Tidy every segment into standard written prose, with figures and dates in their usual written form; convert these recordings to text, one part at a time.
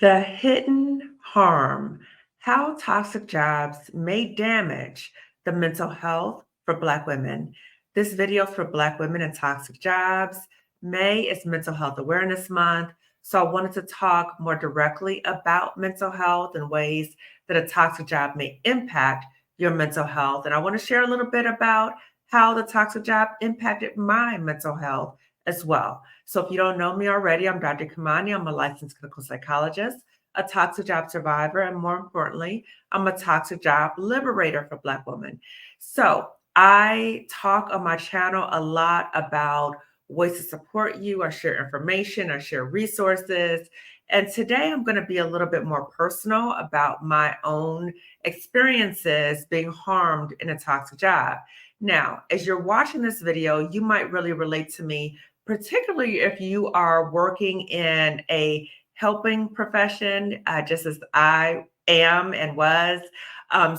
The hidden harm, how toxic jobs may damage the mental health for Black women. This video is for Black women in toxic jobs. May is Mental Health Awareness Month. So I wanted to talk more directly about mental health and ways that a toxic job may impact your mental health. And I want to share a little bit about how the toxic job impacted my mental health as well. So if you don't know me already, I'm Dr. Kamani. I'm a licensed clinical psychologist, a toxic job survivor, and more importantly, I'm a toxic job liberator for Black women. So I talk on my channel a lot about ways to support you. I share information, I share resources. And today I'm going to be a little bit more personal about my own experiences being harmed in a toxic job. Now, as you're watching this video, you might really relate to me, particularly if you are working in a helping profession, just as I am and was.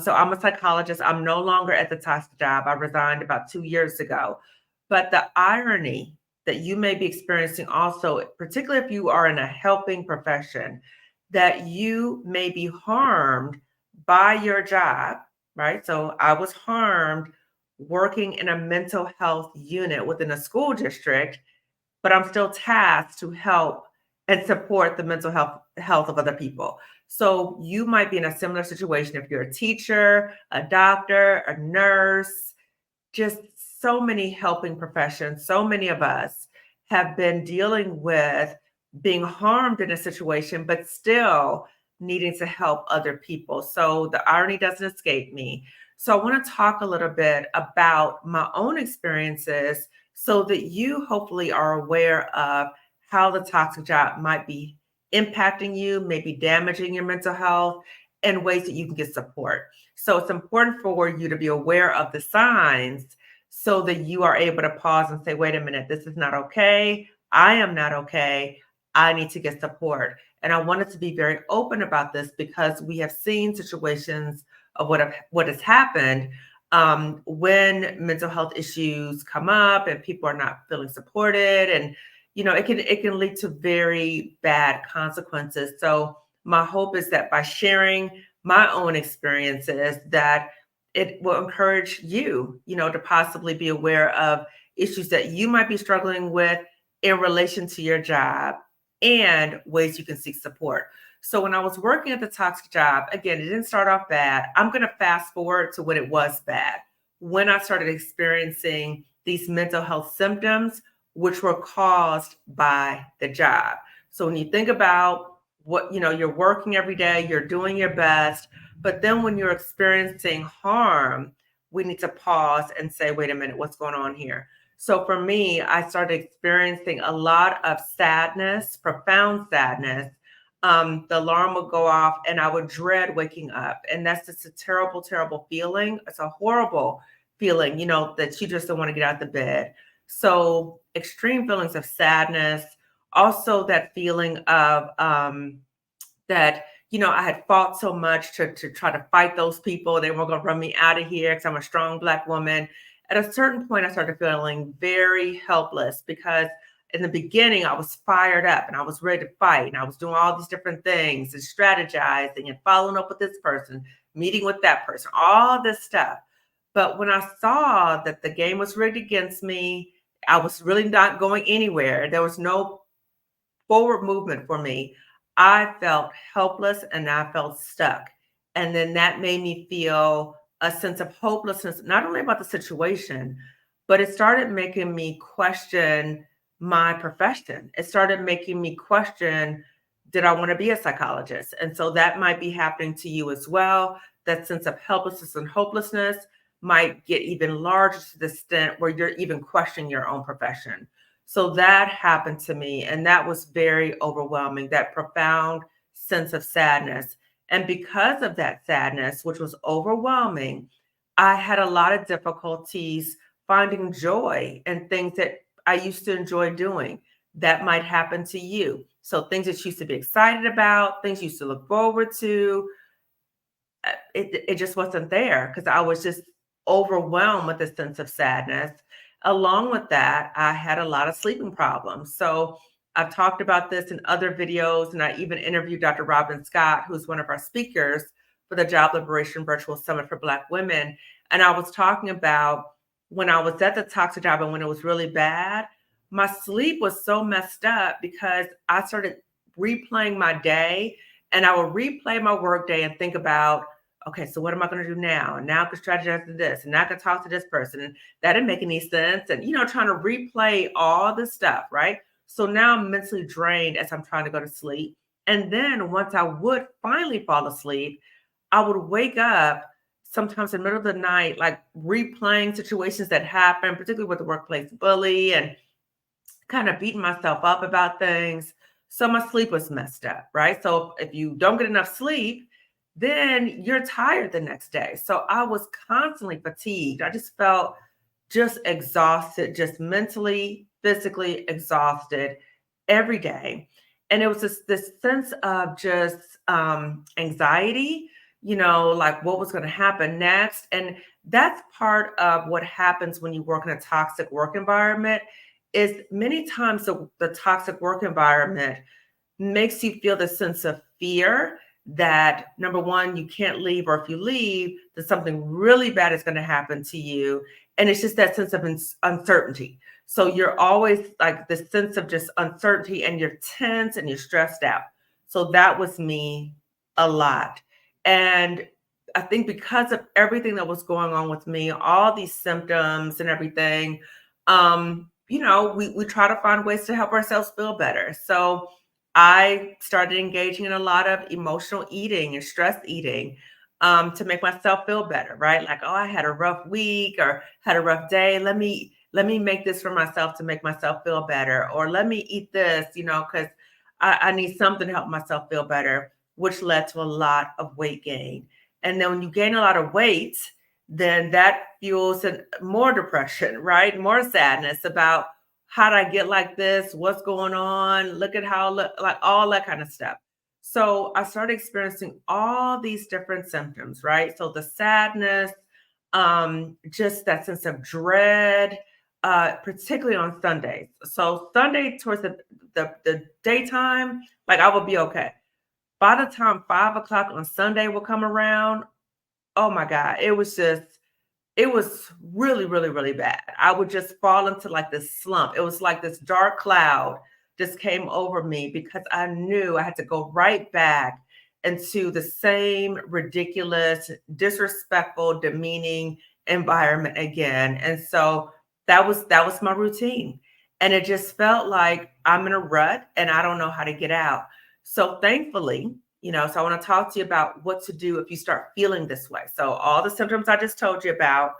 So I'm a psychologist. I'm no longer at the toxic job. I resigned about 2 years ago. But the irony that you may be experiencing also, particularly if you are in a helping profession, that you may be harmed by your job, right? So I was harmed working in a mental health unit within a school district, but I'm still tasked to help and support the mental health of other people. So you might be in a similar situation if you're a teacher, a doctor, a nurse, just so many helping professions. So many of us have been dealing with being harmed in a situation, but still needing to help other people. So the irony doesn't escape me. So I want to talk a little bit about my own experiences so that you hopefully are aware of how the toxic job might be impacting you, maybe damaging your mental health, and ways that you can get support. So it's important for you to be aware of the signs so that you are able to pause and say, wait a minute, this is not okay. I am not okay. I need to get support. And I wanted to be very open about this because we have seen situations of what has happened when mental health issues come up and people are not feeling supported, and it can lead to very bad consequences. So my hope is that by sharing my own experiences, that it will encourage you, to possibly be aware of issues that you might be struggling with in relation to your job and ways you can seek support. So when I was working at the toxic job, again, it didn't start off bad. I'm going to fast forward to when it was bad, when I started experiencing these mental health symptoms, which were caused by the job. So when you think about what, you're working every day, you're doing your best, but then when you're experiencing harm, we need to pause and say, wait a minute, what's going on here? So for me, I started experiencing a lot of sadness, profound sadness. The alarm would go off and I would dread waking up. And that's just a terrible, terrible feeling. It's a horrible feeling, that you just don't want to get out of the bed. So extreme feelings of sadness, also that feeling of that, I had fought so much to try to fight those people. They were going to run me out of here because I'm a strong Black woman. At a certain point, I started feeling very helpless because in the beginning, I was fired up and I was ready to fight. And I was doing all these different things and strategizing and following up with this person, meeting with that person, all this stuff. But when I saw that the game was rigged against me, I was really not going anywhere. There was no forward movement for me. I felt helpless and I felt stuck. And then that made me feel a sense of hopelessness, not only about the situation, but it started making me question my profession. It started making me question, did I want to be a psychologist? And so that might be happening to you as well. That sense of helplessness and hopelessness might get even larger to the extent where you're even questioning your own profession. So that happened to me, and that was very overwhelming, that profound sense of sadness. And because of that sadness, which was overwhelming, I had a lot of difficulties finding joy in things that I used to enjoy doing. That might happen to you. So things that you used to be excited about, things you used to look forward to, it just wasn't there because I was just overwhelmed with a sense of sadness. Along with that, I had a lot of sleeping problems. So I've talked about this in other videos, and I even interviewed Dr. Robin Scott, who's one of our speakers for the Job Liberation Virtual Summit for Black Women. And I was talking about when I was at the toxic job and when it was really bad, my sleep was so messed up because I started replaying my day, and I would replay my work day and think about, okay, so what am I going to do now? And now I can strategize to this, and now I can talk to this person, and that didn't make any sense. And, trying to replay all this stuff, right? So now I'm mentally drained as I'm trying to go to sleep. And then once I would finally fall asleep, I would wake up sometimes in the middle of the night, like replaying situations that happened, particularly with the workplace bully, and kind of beating myself up about things. So my sleep was messed up, right? So if you don't get enough sleep, then you're tired the next day. So I was constantly fatigued. I just felt just exhausted, just mentally, physically exhausted every day. And it was this sense of just anxiety, like what was going to happen next. And that's part of what happens when you work in a toxic work environment is many times the toxic work environment makes you feel the sense of fear that number one, you can't leave, or if you leave, that something really bad is going to happen to you. And it's just that sense of uncertainty. So you're always like this sense of just uncertainty, and you're tense and you're stressed out. So that was me a lot. And I think because of everything that was going on with me, all these symptoms and everything, we try to find ways to help ourselves feel better. So I started engaging in a lot of emotional eating and stress eating to make myself feel better, right? Like, oh, I had a rough week or had a rough day. Let me make this for myself to make myself feel better, or let me eat this, because I need something to help myself feel better, which led to a lot of weight gain. And then when you gain a lot of weight, then that fuels more depression, right? More sadness about how did I get like this? What's going on? Look at how, like all that kind of stuff. So I started experiencing all these different symptoms, right? So the sadness, just that sense of dread, particularly on Sundays. So Sunday towards the daytime, like I would be okay. By the time 5 o'clock on Sunday will come around, oh my God, it was really, really, really bad. I would just fall into like this slump. It was like this dark cloud just came over me because I knew I had to go right back into the same ridiculous, disrespectful, demeaning environment again. And so that was my routine. And it just felt like I'm in a rut and I don't know how to get out. So thankfully, so I want to talk to you about what to do if you start feeling this way. So all the symptoms I just told you about,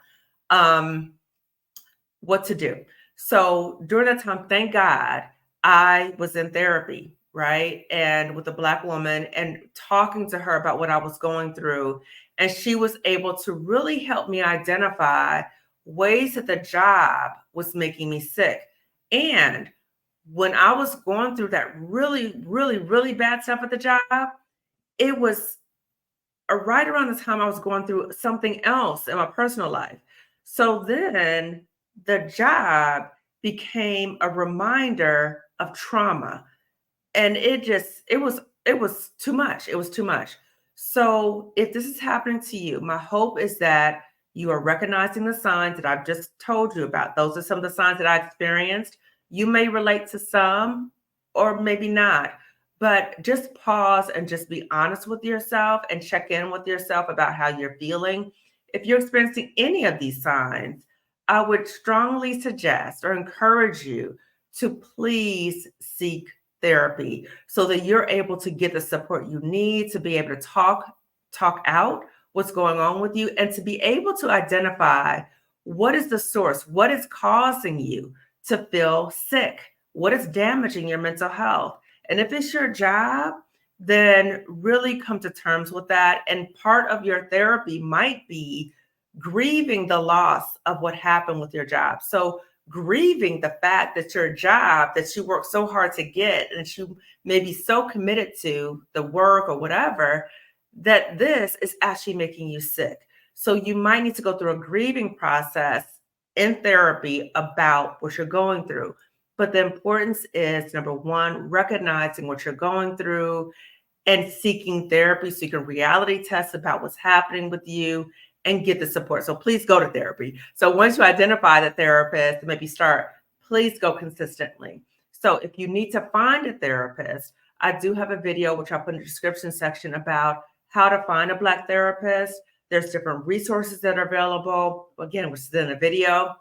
what to do. So during that time, thank God, I was in therapy, right? And with a Black woman and talking to her about what I was going through. And she was able to really help me identify ways that the job was making me sick. And when I was going through that really, really, really bad stuff at the job, it was right around the time I was going through something else in my personal life. So then the job became a reminder of trauma. And it was too much. It was too much. So if this is happening to you, my hope is that you are recognizing the signs that I've just told you about. Those are some of the signs that I experienced. You may relate to some or maybe not, but just pause and just be honest with yourself and check in with yourself about how you're feeling. If you're experiencing any of these signs, I would strongly suggest or encourage you to please seek therapy so that you're able to get the support you need to be able to talk out what's going on with you, and to be able to identify what is the source, what is causing you to feel sick, what is damaging your mental health. And if it's your job, then really come to terms with that. And part of your therapy might be grieving the loss of what happened with your job. So grieving the fact that your job that you worked so hard to get and you may be so committed to the work or whatever, that this is actually making you sick. So you might need to go through a grieving process in therapy about what you're going through. But the importance is, number one, recognizing what you're going through and seeking therapy, so you can reality test about what's happening with you and get the support. So please go to therapy. So once you identify the therapist, maybe start, please go consistently. So if you need to find a therapist, I do have a video, which I'll put in the description section, about how to find a Black therapist. There's different resources that are available, again, which is in the video.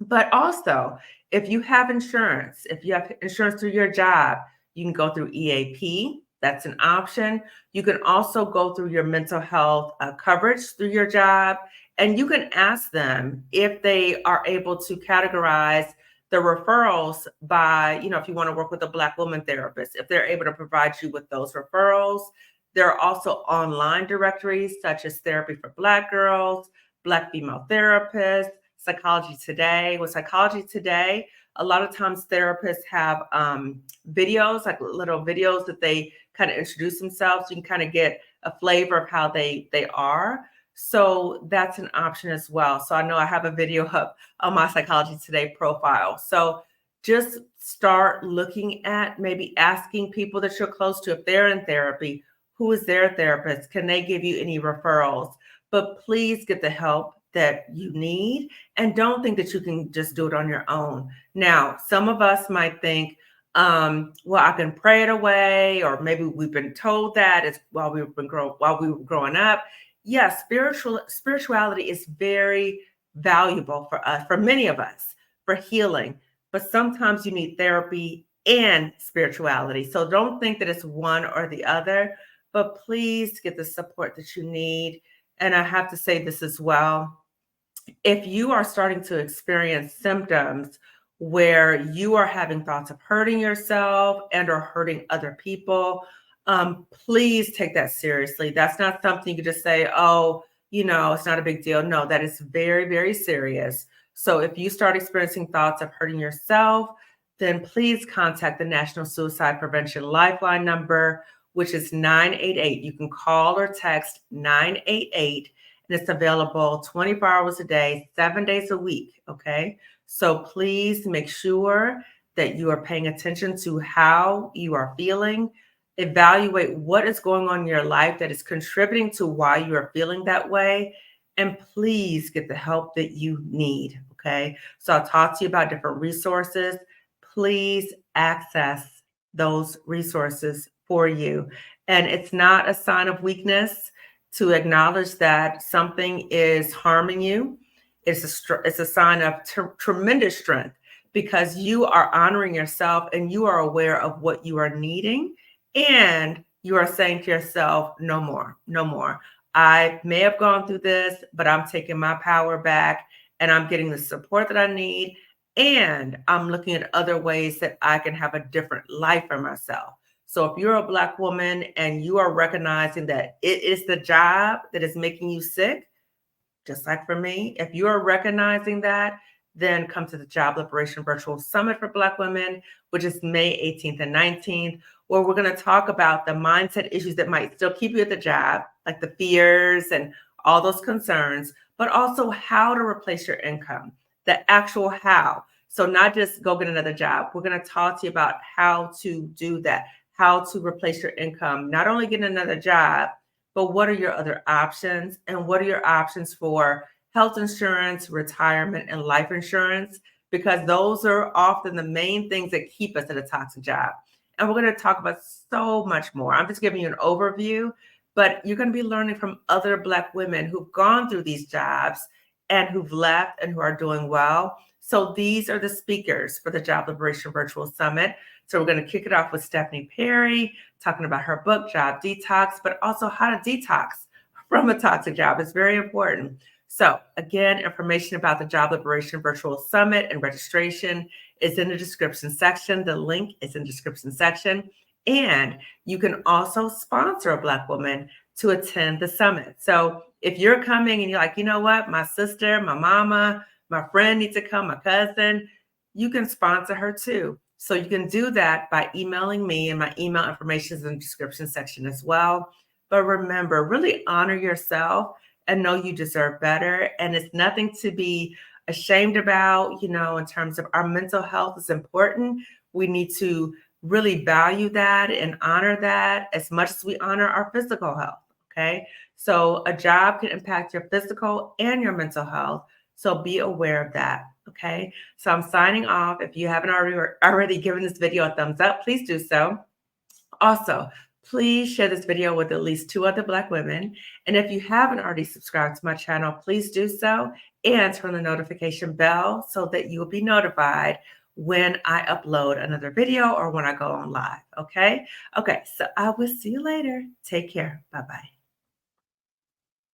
But also, if you have insurance, if you have insurance through your job, you can go through EAP. That's an option. You can also go through your mental health coverage through your job, and you can ask them if they are able to categorize the referrals by, if you want to work with a Black woman therapist, if they're able to provide you with those referrals. There are also online directories such as Therapy for Black Girls, Black Female Therapists, Psychology Today. With Psychology Today, a lot of times therapists have videos, like little videos that they kind of introduce themselves. You can kind of get a flavor of how they are. So that's an option as well. So I know I have a video up on my Psychology Today profile. So just start looking at, maybe asking people that you're close to, if they're in therapy, who is their therapist? Can they give you any referrals? But please get the help that you need, and don't think that you can just do it on your own. Now, some of us might think, well, I can pray it away, or maybe we've been told that it's while we were growing up. Yes, spirituality is very valuable for us, for many of us, for healing. But sometimes you need therapy and spirituality. So don't think that it's one or the other, but please get the support that you need. And I have to say this as well. If you are starting to experience symptoms where you are having thoughts of hurting yourself and or hurting other people, please take that seriously. That's not something you can just say, oh, it's not a big deal. No, that is very, very serious. So if you start experiencing thoughts of hurting yourself, then please contact the National Suicide Prevention Lifeline number, which is 988. You can call or text 988. And it's available 24 hours a day, 7 days a week. Okay. So please make sure that you are paying attention to how you are feeling. Evaluate what is going on in your life that is contributing to why you are feeling that way. And please get the help that you need. Okay. So I'll talk to you about different resources. Please access those resources for you. And it's not a sign of weakness to acknowledge that something is harming you. It's a sign of tremendous strength, because you are honoring yourself and you are aware of what you are needing, and you are saying to yourself, no more, no more. I may have gone through this, but I'm taking my power back and I'm getting the support that I need. And I'm looking at other ways that I can have a different life for myself. So if you're a Black woman and you are recognizing that it is the job that is making you sick, just like for me, if you are recognizing that, then come to the Job Liberation Virtual Summit for Black women, which is May 18th and 19th, where we're going to talk about the mindset issues that might still keep you at the job, like the fears and all those concerns, but also how to replace your income, the actual how. So not just go get another job. We're going to talk to you about how to do that, how to replace your income, not only get another job, but what are your other options, and what are your options for health insurance, retirement, and life insurance, because those are often the main things that keep us at a toxic job. And we're going to talk about so much more. I'm just giving you an overview, but you're going to be learning from other Black women who've gone through these jobs and who've left and who are doing well. So these are the speakers for the Job Liberation Virtual Summit. So we're going to kick it off with Stephanie Perry, talking about her book, Job Detox, but also how to detox from a toxic job. It's very important. So again, information about the Job Liberation Virtual Summit and registration is in the description section. The link is in the description section. And you can also sponsor a Black woman to attend the summit. So if you're coming and you're like, you know what, my sister, my mama, my friend needs to come, my cousin, you can sponsor her too. So you can do that by emailing me, and my email information is in the description section as well. But remember, really honor yourself and know you deserve better. And it's nothing to be ashamed about, in terms of our mental health is important. We need to really value that and honor that as much as we honor our physical health. Okay. So a job can impact your physical and your mental health. So be aware of that. Okay. So I'm signing off. If you haven't already given this video a thumbs up, please do so. Also, please share this video with at least 2 other Black women. And if you haven't already subscribed to my channel, please do so and turn the notification bell so that you will be notified when I upload another video or when I go on live. Okay. So I will see you later. Take care. Bye-bye.